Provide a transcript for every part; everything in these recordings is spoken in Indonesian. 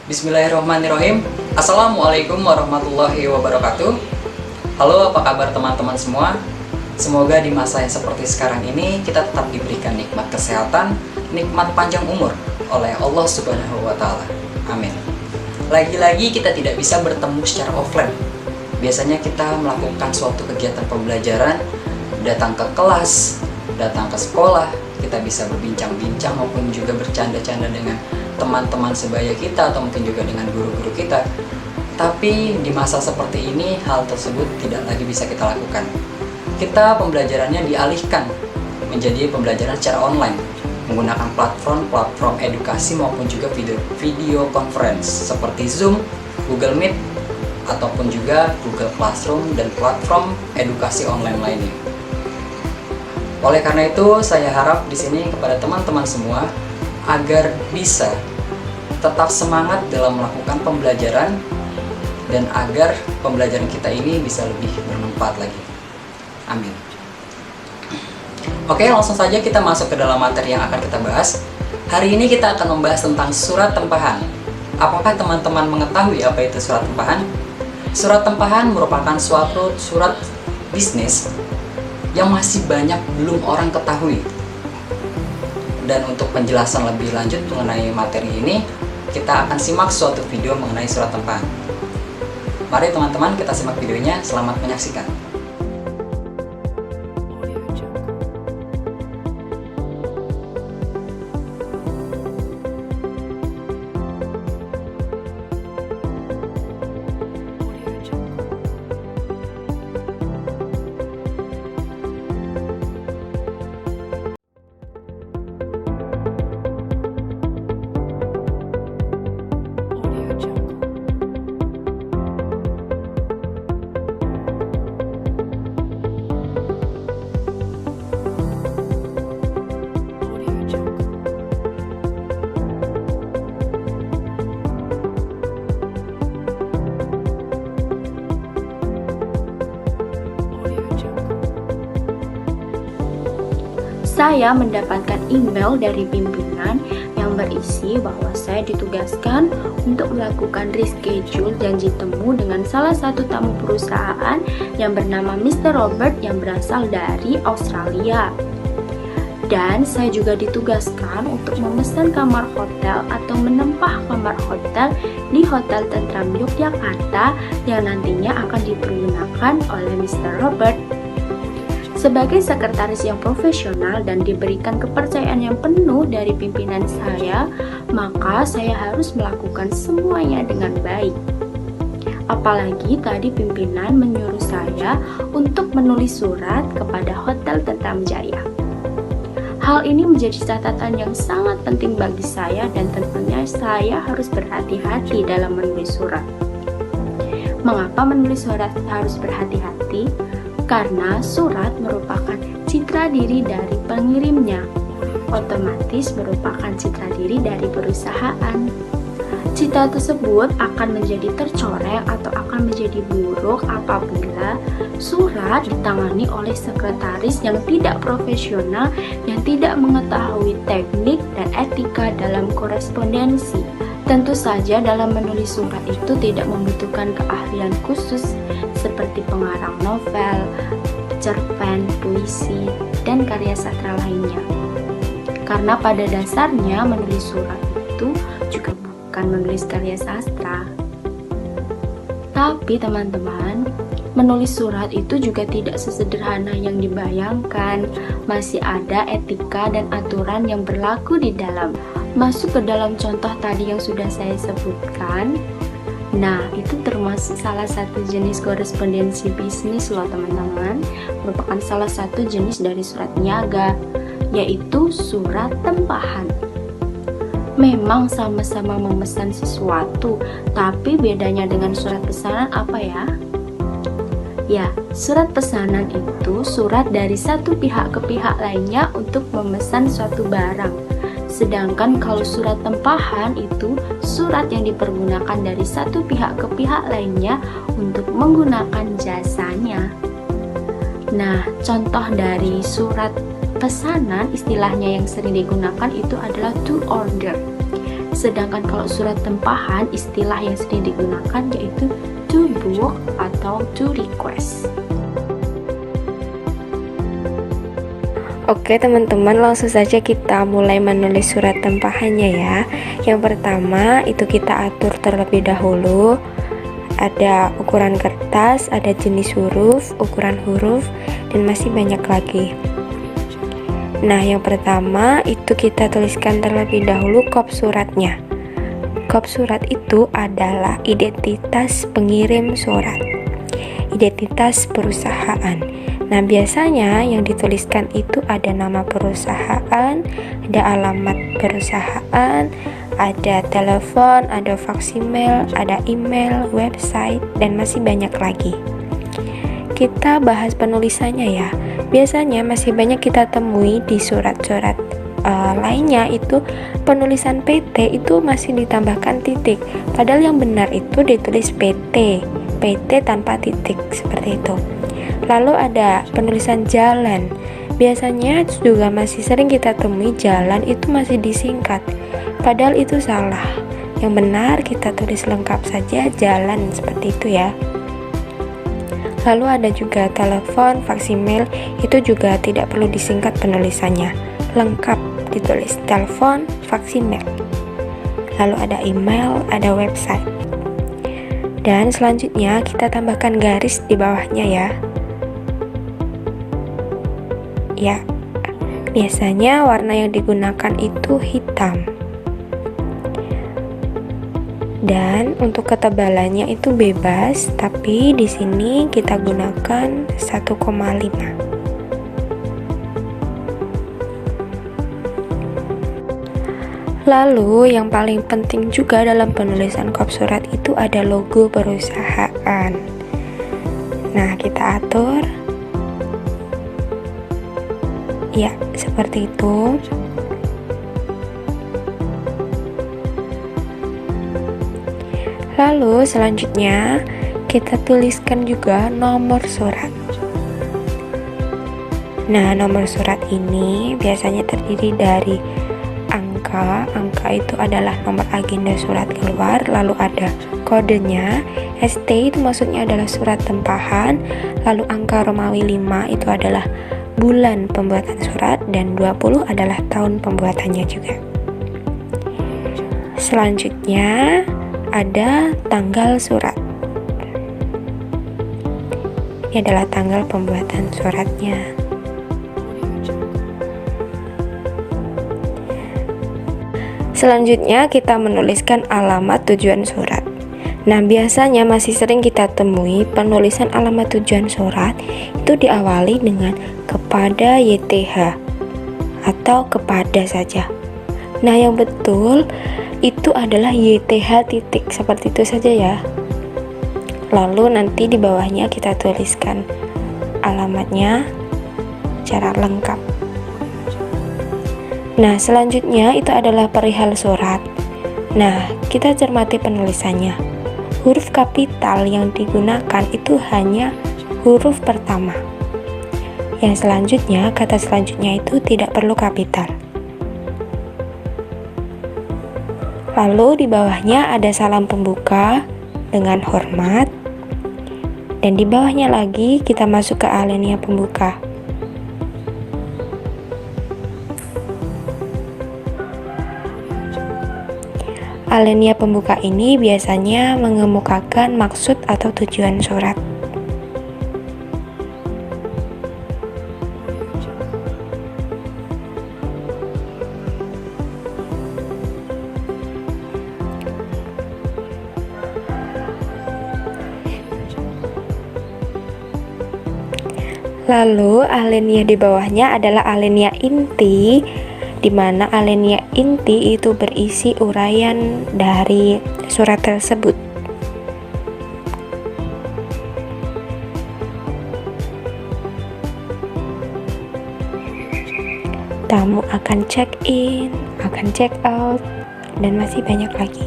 Bismillahirrahmanirrahim. Assalamualaikum warahmatullahi wabarakatuh. Halo, apa kabar teman-teman semua? Semoga di masa yang seperti sekarang ini kita tetap diberikan nikmat kesehatan, nikmat panjang umur oleh Allah Subhanahu wa Ta'ala. Amin. Lagi-lagi kita tidak bisa bertemu secara offline. Biasanya kita melakukan suatu kegiatan pembelajaran, datang ke kelas, datang ke sekolah, kita bisa berbincang-bincang maupun juga bercanda-canda dengan teman-teman sebaya kita atau mungkin juga dengan guru-guru kita. Tapi di masa seperti ini hal tersebut tidak lagi bisa kita lakukan. Kita pembelajarannya dialihkan menjadi pembelajaran secara online menggunakan platform edukasi maupun juga video conference seperti Zoom, Google Meet ataupun juga Google Classroom dan platform edukasi online lainnya. Oleh karena itu, saya harap di sini kepada teman-teman semua agar bisa tetap semangat dalam melakukan pembelajaran dan agar pembelajaran kita ini bisa lebih bermanfaat lagi. Amin. Oke, langsung saja kita masuk ke dalam materi yang akan kita bahas. Hari ini kita akan membahas tentang surat tempahan. Apakah teman-teman mengetahui apa itu surat tempahan? Surat tempahan merupakan suatu surat bisnis yang masih banyak belum orang ketahui. Dan untuk penjelasan lebih lanjut mengenai materi ini, kita akan simak suatu video mengenai surat tempahan. Mari teman-teman kita simak videonya, selamat menyaksikan. Saya mendapatkan email dari pimpinan yang berisi bahwa saya ditugaskan untuk melakukan reschedule janji temu dengan salah satu tamu perusahaan yang bernama Mr. Robert yang berasal dari Australia. Dan saya juga ditugaskan untuk memesan kamar hotel atau menempah kamar hotel di Hotel Tentram Yogyakarta yang nantinya akan dipergunakan oleh Mr. Robert. Sebagai sekretaris yang profesional dan diberikan kepercayaan yang penuh dari pimpinan saya, maka saya harus melakukan semuanya dengan baik. Apalagi tadi pimpinan menyuruh saya untuk menulis surat kepada Hotel Tentram Jaya. Hal ini menjadi catatan yang sangat penting bagi saya dan tentunya saya harus berhati-hati dalam menulis surat. Mengapa menulis surat harus berhati-hati? Karena surat merupakan citra diri dari pengirimnya, otomatis merupakan citra diri dari perusahaan. Citra tersebut akan menjadi tercoreng atau akan menjadi buruk apabila surat ditangani oleh sekretaris yang tidak profesional, yang tidak mengetahui teknik dan etika dalam korespondensi. Tentu saja dalam menulis surat itu tidak membutuhkan keahlian khusus seperti pengarang novel, cerpen, puisi, dan karya sastra lainnya. Karena pada dasarnya menulis surat itu juga bukan menulis karya sastra. Tapi teman-teman, menulis surat itu juga tidak sesederhana yang dibayangkan. Masih ada etika dan aturan yang berlaku di dalam. Masuk ke dalam contoh tadi yang sudah saya sebutkan. Nah, itu termasuk salah satu jenis korespondensi bisnis loh teman-teman. Merupakan salah satu jenis dari surat niaga, yaitu surat tempahan. Memang sama-sama memesan sesuatu, tapi bedanya dengan surat pesanan apa ya? Ya, surat pesanan itu surat dari satu pihak ke pihak lainnya untuk memesan suatu barang. Sedangkan kalau surat tempahan itu surat yang dipergunakan dari satu pihak ke pihak lainnya untuk menggunakan jasanya. Nah, contoh dari surat pesanan istilahnya yang sering digunakan itu adalah to order. Sedangkan kalau surat tempahan, istilah yang sering digunakan yaitu to book atau to request. Oke teman-teman, langsung saja kita mulai menulis surat tempahannya ya. Yang pertama itu kita atur terlebih dahulu. Ada ukuran kertas, ada jenis huruf, ukuran huruf, dan masih banyak lagi. Nah, yang pertama itu kita tuliskan terlebih dahulu kop suratnya. Kop surat itu adalah identitas pengirim surat, identitas perusahaan. Nah, biasanya yang dituliskan itu ada nama perusahaan, ada alamat perusahaan, ada telepon, ada faksimil, ada email, website, dan masih banyak lagi. Kita bahas penulisannya ya. Biasanya masih banyak kita temui di surat-surat lainnya itu penulisan PT itu masih ditambahkan titik. Padahal yang benar itu ditulis PT tanpa titik seperti itu. Lalu ada penulisan jalan. Biasanya juga masih sering kita temui jalan itu masih disingkat. Padahal itu salah. Yang benar kita tulis lengkap saja jalan seperti itu ya. Lalu ada juga telepon, faksimil, itu juga tidak perlu disingkat penulisannya. Lengkap ditulis telepon, faksimil. Lalu ada email, ada website. Dan selanjutnya kita tambahkan garis di bawahnya ya. Ya, biasanya warna yang digunakan itu hitam. Dan untuk ketebalannya itu bebas, tapi di sini kita gunakan 1,5. Lalu yang paling penting juga dalam penulisan kop surat itu ada logo perusahaan. Nah, kita atur. Ya, seperti itu. Lalu selanjutnya kita tuliskan juga nomor surat. Nah, nomor surat ini biasanya terdiri dari angka itu adalah nomor agenda surat keluar, lalu ada kodenya, ST itu maksudnya adalah surat tempahan, lalu angka Romawi 5 itu adalah bulan pembuatan surat, dan 20 adalah tahun pembuatannya juga. Selanjutnya ada tanggal surat. Ini adalah tanggal pembuatan suratnya. Selanjutnya kita menuliskan alamat tujuan surat. Nah, biasanya masih sering kita temui penulisan alamat tujuan surat itu diawali dengan kepada YTH atau kepada saja. Nah, yang betul itu adalah YTH titik, seperti itu saja ya. Lalu nanti di bawahnya kita tuliskan alamatnya secara lengkap. Nah, selanjutnya itu adalah perihal surat. Nah, kita cermati penulisannya. Huruf kapital yang digunakan itu hanya huruf pertama. Yang selanjutnya, kata selanjutnya itu tidak perlu kapital. Lalu di bawahnya ada salam pembuka dengan hormat. Dan di bawahnya lagi kita masuk ke alinea pembuka. Alinea pembuka ini biasanya mengemukakan maksud atau tujuan surat. Lalu alinea di bawahnya adalah alinea inti, di mana alinea inti itu berisi uraian dari surat tersebut. Tamu akan check in, akan check out, dan masih banyak lagi.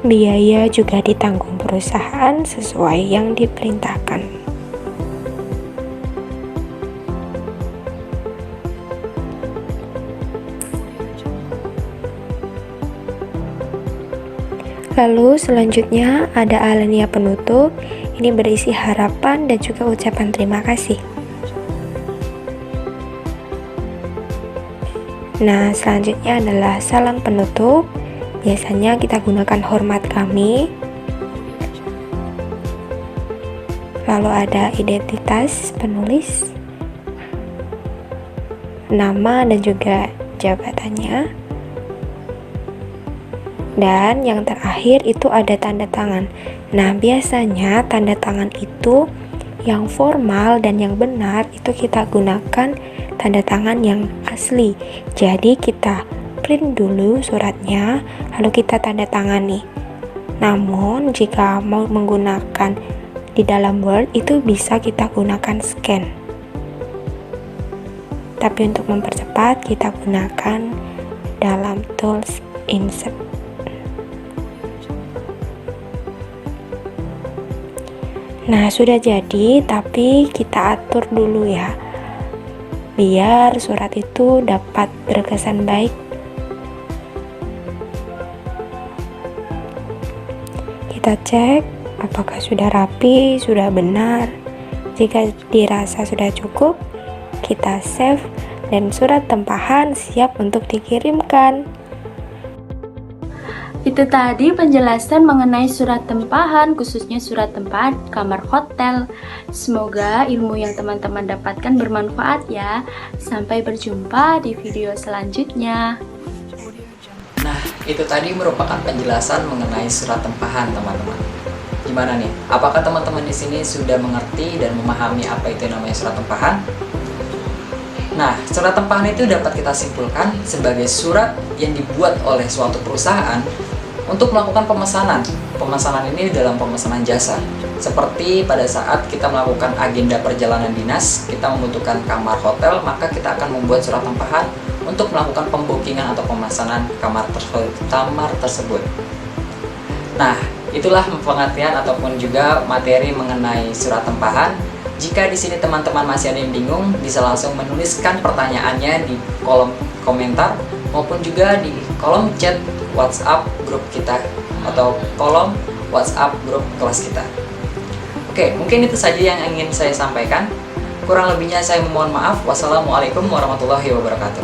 biaya juga ditanggung perusahaan sesuai yang diperintahkan. Lalu selanjutnya ada alinea penutup. Ini berisi harapan dan juga ucapan terima kasih. Nah, selanjutnya adalah salam penutup. Biasanya kita gunakan hormat kami. Lalu ada identitas penulis, nama dan juga jabatannya. Dan yang terakhir itu ada tanda tangan. Nah, biasanya tanda tangan itu yang formal dan yang benar itu kita gunakan tanda tangan yang asli. Jadi kita print dulu suratnya, lalu kita tanda tangani. Namun jika mau menggunakan di dalam Word itu bisa kita gunakan scan. Tapi untuk mempercepat kita gunakan dalam tools insert. Nah, sudah jadi, tapi kita atur dulu ya, biar surat itu dapat berkesan baik. Kita cek apakah sudah rapi, sudah benar. Jika dirasa sudah cukup, kita save dan surat tempahan siap untuk dikirimkan. Itu tadi penjelasan mengenai surat tempahan, khususnya surat tempahan kamar hotel. Semoga ilmu yang teman-teman dapatkan bermanfaat ya. Sampai berjumpa di video selanjutnya. Nah, itu tadi merupakan penjelasan mengenai surat tempahan, teman-teman. Gimana nih? Apakah teman-teman di sini sudah mengerti dan memahami apa itu namanya surat tempahan? Nah, surat tempahan itu dapat kita simpulkan sebagai surat yang dibuat oleh suatu perusahaan untuk melakukan pemesanan. Pemesanan ini dalam pemesanan jasa. Seperti pada saat kita melakukan agenda perjalanan dinas, kita membutuhkan kamar hotel, maka kita akan membuat surat tempahan untuk melakukan pembookingan atau pemesanan kamar tersebut. Nah, itulah pengertian ataupun juga materi mengenai surat tempahan. Jika di sini teman-teman masih ada yang bingung, bisa langsung menuliskan pertanyaannya di kolom komentar maupun juga di kolom chat WhatsApp grup kita atau kolom WhatsApp grup kelas kita. Oke, mungkin itu saja yang ingin saya sampaikan. Kurang lebihnya saya memohon maaf. Wassalamualaikum warahmatullahi wabarakatuh.